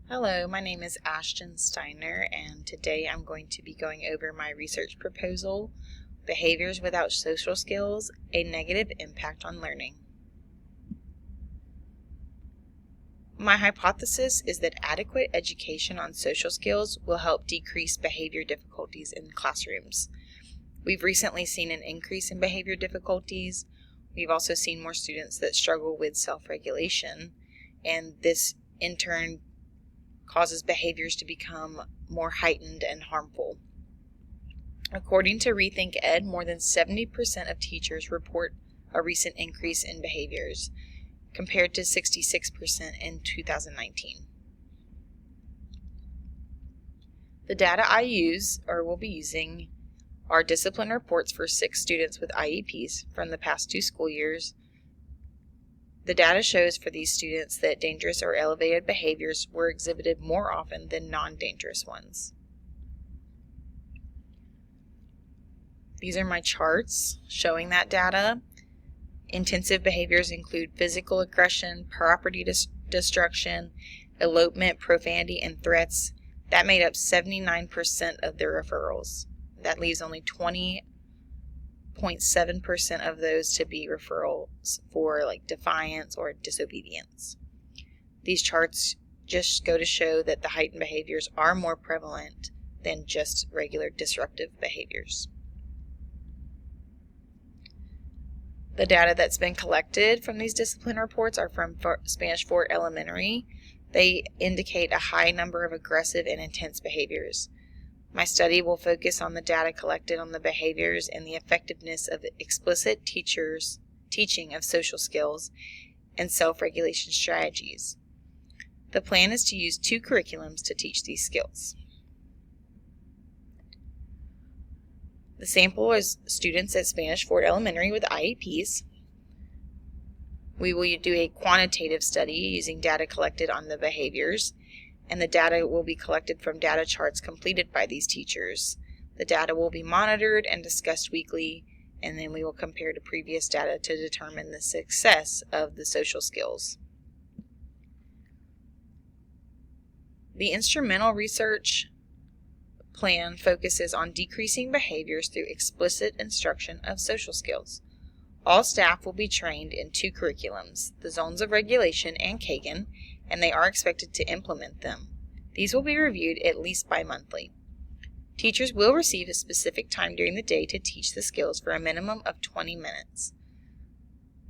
Hello, my name is Ashton Steiner, and today I'm going to be going over my research proposal, Behaviors Without Social Skills, a Negative Impact on Learning. My hypothesis is that adequate education on social skills will help decrease behavior difficulties in classrooms. We've recently seen an increase in behavior difficulties. We've also seen more students that struggle with self-regulation, and this in turn causes behaviors to become more heightened and harmful. According to Rethink Ed, more than 70% of teachers report a recent increase in behaviors, compared to 66% in 2019. The data I use, or will be using, are discipline reports for 6 students with IEPs from the past 2 school years. The data shows for these students that dangerous or elevated behaviors were exhibited more often than non-dangerous ones. These are my charts showing that data. Intensive behaviors include physical aggression, property destruction, elopement, profanity, and threats. That made up 79% of the referrals. That leaves only 20.7% of those to be referrals for defiance or disobedience. These charts just go to show that the heightened behaviors are more prevalent than just regular disruptive behaviors. The data that's been collected from these discipline reports are from Spanish Fort Elementary. They indicate a high number of aggressive and intense behaviors. My study will focus on the data collected on the behaviors and the effectiveness of explicit teachers' teaching of social skills and self-regulation strategies. The plan is to use 2 curriculums to teach these skills. The sample is students at Spanish Fort Elementary with IEPs. We will do a quantitative study using data collected on the behaviors, and the data will be collected from data charts completed by these teachers. The data will be monitored and discussed weekly, and then we will compare to previous data to determine the success of the social skills. The instrumental research plan focuses on decreasing behaviors through explicit instruction of social skills. All staff will be trained in 2 curriculums, the Zones of Regulation and Kagan, and they are expected to implement them. These will be reviewed at least bi-monthly. Teachers will receive a specific time during the day to teach the skills for a minimum of 20 minutes.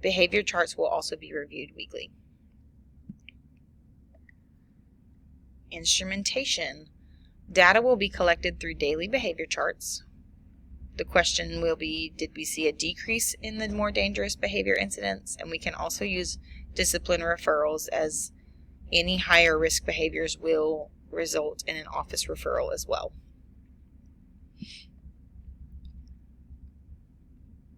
Behavior charts will also be reviewed weekly. Instrumentation. Data will be collected through daily behavior charts. The question will be, did we see a decrease in the more dangerous behavior incidents? And we can also use discipline referrals, as any higher risk behaviors will result in an office referral as well.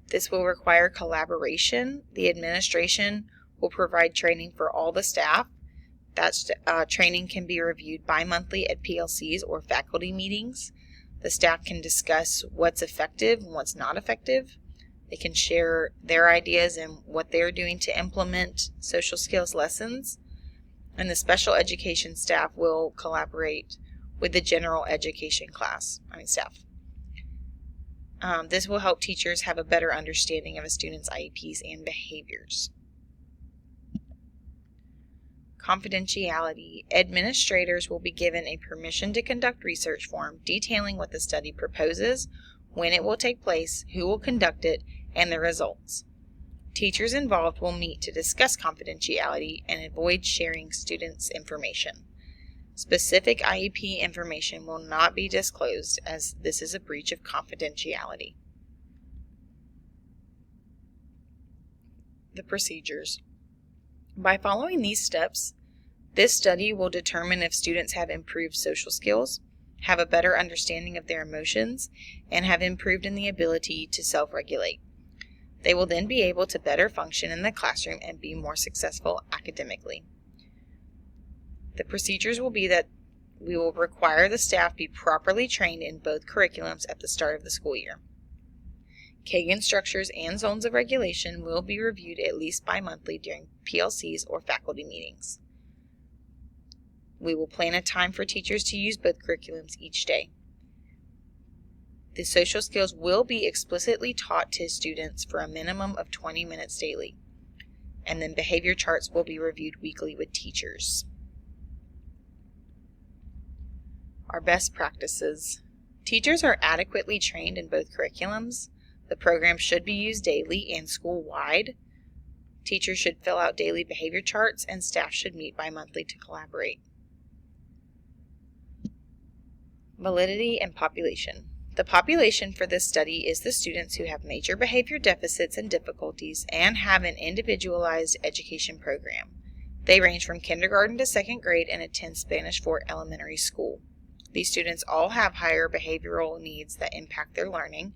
This will require collaboration. The administration will provide training for all the staff. That training can be reviewed bi-monthly at PLCs or faculty meetings. The staff can discuss what's effective and what's not effective. They can share their ideas and what they're doing to implement social skills lessons. And the special education staff will collaborate with the general education staff. This will help teachers have a better understanding of a student's IEPs and behaviors. Confidentiality. Administrators will be given a permission to conduct research form detailing what the study proposes, when it will take place, who will conduct it, and the results. Teachers involved will meet to discuss confidentiality and avoid sharing students' information. Specific IEP information will not be disclosed, as this is a breach of confidentiality. The procedures. By following these steps, this study will determine if students have improved social skills, have a better understanding of their emotions, and have improved in the ability to self-regulate. They will then be able to better function in the classroom and be more successful academically. The procedures will be that we will require the staff be properly trained in both curriculums at the start of the school year. Kagan structures and zones of regulation will be reviewed at least bi-monthly during PLCs or faculty meetings. We will plan a time for teachers to use both curriculums each day. The social skills will be explicitly taught to students for a minimum of 20 minutes daily. And then behavior charts will be reviewed weekly with teachers. Our best practices. Teachers are adequately trained in both curriculums. The program should be used daily and school-wide. Teachers should fill out daily behavior charts, and staff should meet bi-monthly to collaborate. Validity and population. The population for this study is the students who have major behavior deficits and difficulties and have an individualized education program. They range from kindergarten to second grade and attend Spanish for elementary school. These students all have higher behavioral needs that impact their learning,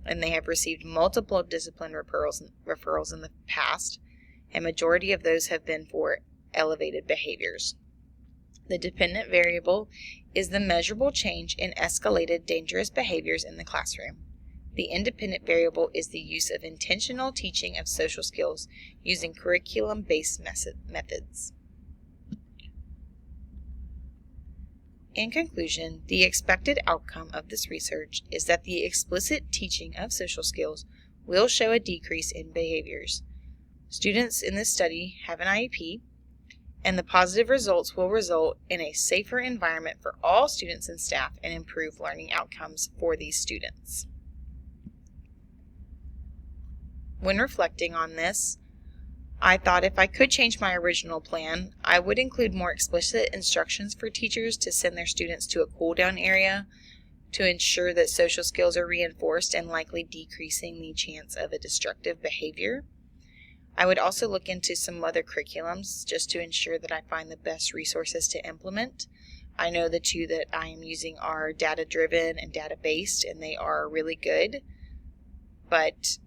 and they have received multiple discipline referrals in the past, and majority of those have been for elevated behaviors. The dependent variable is the measurable change in escalated dangerous behaviors in the classroom. The independent variable is the use of intentional teaching of social skills using curriculum-based methods. In conclusion, the expected outcome of this research is that the explicit teaching of social skills will show a decrease in behaviors. Students in this study have an IEP, and the positive results will result in a safer environment for all students and staff and improve learning outcomes for these students. When reflecting on this, I thought if I could change my original plan, I would include more explicit instructions for teachers to send their students to a cool-down area to ensure that social skills are reinforced and likely decreasing the chance of a destructive behavior. I would also look into some other curriculums just to ensure that I find the best resources to implement. I know the two that I am using are data-driven and data-based, and they are really good, but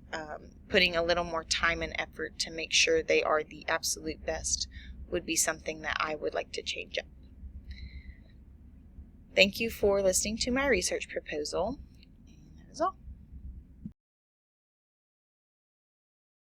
putting a little more time and effort to make sure they are the absolute best would be something that I would like to change up. Thank you for listening to my research proposal, and that is all.